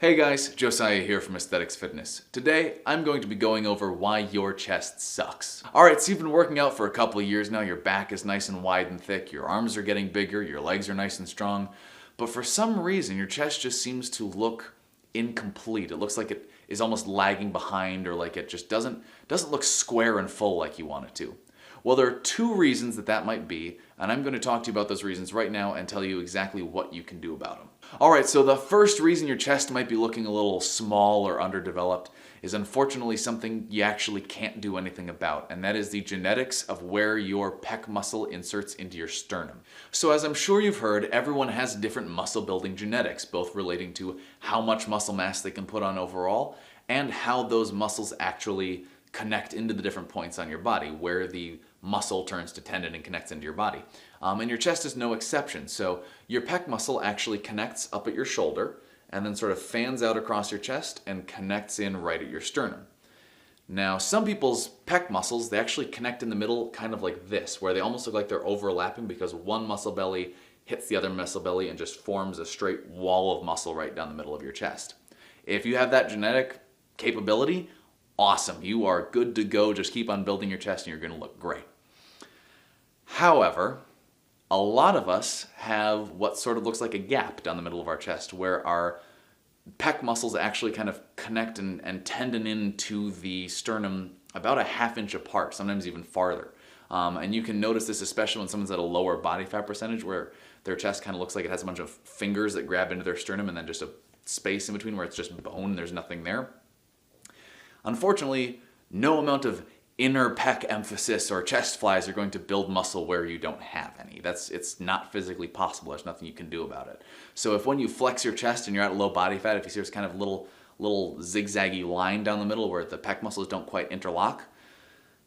Hey guys, Josiah here from Aesthetyx Fitness. Today, I'm going to be going over why your chest sucks. Alright, so you've been working out for a couple of years now, your back is nice and wide and thick, your arms are getting bigger, your legs are nice and strong, but for some reason your chest just seems to look incomplete. It looks like it is almost lagging behind, or like it just doesn't look square and full like you want it to. Well, there are two reasons that might be, and I'm going to talk to you about those reasons right now and tell you exactly what you can do about them. Alright, so the first reason your chest might be looking a little small or underdeveloped is unfortunately something you actually can't do anything about, and that is the genetics of where your pec muscle inserts into your sternum. So as I'm sure you've heard, everyone has different muscle building genetics, both relating to how much muscle mass they can put on overall and how those muscles actually connect into the different points on your body, where the muscle turns to tendon and connects into your body. And your chest is no exception. So your pec muscle actually connects up at your shoulder and then sort of fans out across your chest and connects in right at your sternum. Now, some people's pec muscles, they actually connect in the middle kind of like this, where they almost look like they're overlapping because one muscle belly hits the other muscle belly and just forms a straight wall of muscle right down the middle of your chest. If you have that genetic capability, awesome. You are good to go. Just keep on building your chest and you're going to look great. However, a lot of us have what sort of looks like a gap down the middle of our chest where our pec muscles actually kind of connect and tendon into the sternum about a ½ inch apart, sometimes even farther. And you can notice this especially when someone's at a lower body fat percentage where their chest kind of looks like it has a bunch of fingers that grab into their sternum and then just a space in between where it's just bone, there's nothing there. Unfortunately, no amount of inner pec emphasis or chest flies are going to build muscle where you don't have any. It's not physically possible. There's nothing you can do about it. So if when you flex your chest and you're at low body fat, if you see this kind of little zigzaggy line down the middle where the pec muscles don't quite interlock,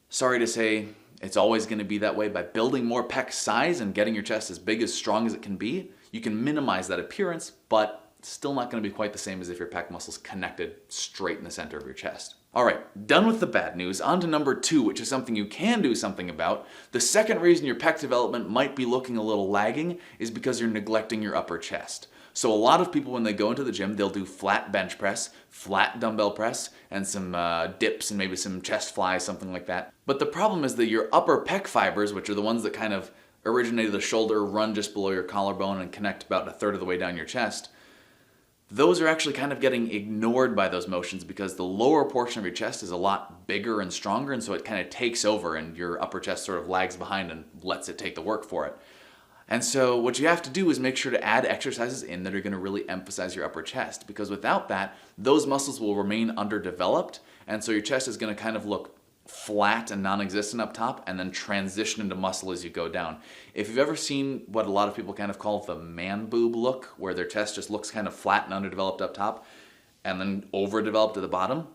sorry to say, it's always going to be that way. By building more pec size and getting your chest as big, as strong as it can be, you can minimize that appearance, but it's still not going to be quite the same as if your pec muscles connected straight in the center of your chest. Alright, done with the bad news, on to number 2, which is something you can do something about. The second reason your pec development might be looking a little lagging is because you're neglecting your upper chest. So a lot of people when they go into the gym, they'll do flat bench press, flat dumbbell press, and some dips and maybe some chest flies, something like that. But the problem is that your upper pec fibers, which are the ones that kind of originate at the shoulder, run just below your collarbone and connect about a third of the way down your chest, those are actually kind of getting ignored by those motions because the lower portion of your chest is a lot bigger and stronger, and so it kind of takes over and your upper chest sort of lags behind and lets it take the work for it. And so what you have to do is make sure to add exercises in that are going to really emphasize your upper chest, because without that, those muscles will remain underdeveloped, and so your chest is going to kind of look flat and non-existent up top and then transition into muscle as you go down. If you've ever seen what a lot of people kind of call the man boob look, where their chest just looks kind of flat and underdeveloped up top and then overdeveloped at the bottom,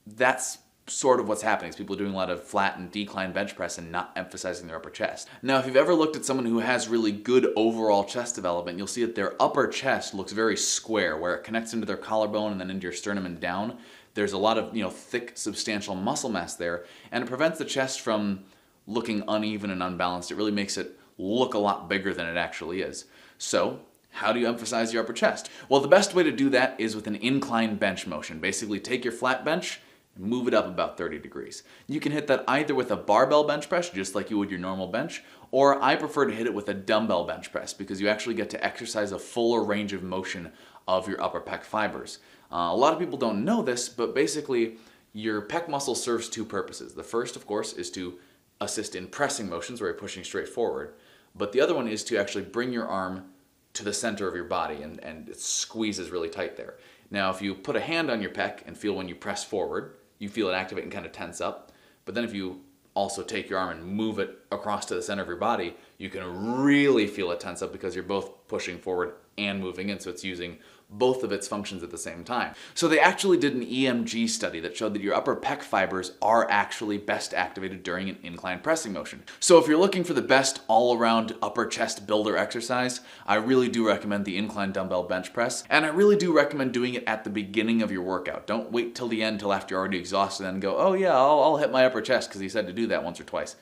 that's sort of what's happening. Is people are doing a lot of flat and decline bench press and not emphasizing their upper chest. Now, if you've ever looked at someone who has really good overall chest development, you'll see that their upper chest looks very square, where it connects into their collarbone and then into your sternum and down. There's a lot of, thick, substantial muscle mass there, and it prevents the chest from looking uneven and unbalanced. It really makes it look a lot bigger than it actually is. So, how do you emphasize your upper chest? Well, the best way to do that is with an incline bench motion. Basically, take your flat bench and move it up about 30 degrees. You can hit that either with a barbell bench press, just like you would your normal bench, or I prefer to hit it with a dumbbell bench press because you actually get to exercise a fuller range of motion of your upper pec fibers. A lot of people don't know this, but basically your pec muscle serves two purposes. The first, of course, is to assist in pressing motions where you're pushing straight forward, but the other one is to actually bring your arm to the center of your body and it squeezes really tight there. Now, if you put a hand on your pec and feel when you press forward, you feel it activate and kind of tense up, but then if you also take your arm and move it across to the center of your body, you can really feel it tense up because you're both pushing forward and moving in, so it's using both of its functions at the same time. So they actually did an EMG study that showed that your upper pec fibers are actually best activated during an incline pressing motion. So if you're looking for the best all-around upper chest builder exercise, I really do recommend the incline dumbbell bench press, and I really do recommend doing it at the beginning of your workout. Don't wait till the end, till after you're already exhausted and go, oh yeah, I'll hit my upper chest because he said to do that once or twice.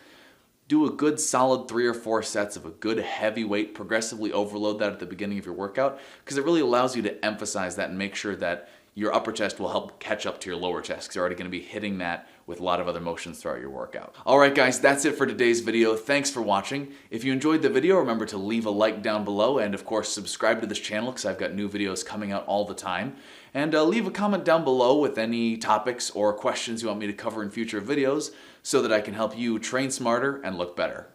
Do a good solid 3 or 4 sets of a good heavy weight, progressively overload that at the beginning of your workout, because it really allows you to emphasize that and make sure that your upper chest will help catch up to your lower chest because you're already going to be hitting that with a lot of other motions throughout your workout. Alright guys, that's it for today's video. Thanks for watching. If you enjoyed the video, remember to leave a like down below and of course subscribe to this channel because I've got new videos coming out all the time. And leave a comment down below with any topics or questions you want me to cover in future videos so that I can help you train smarter and look better.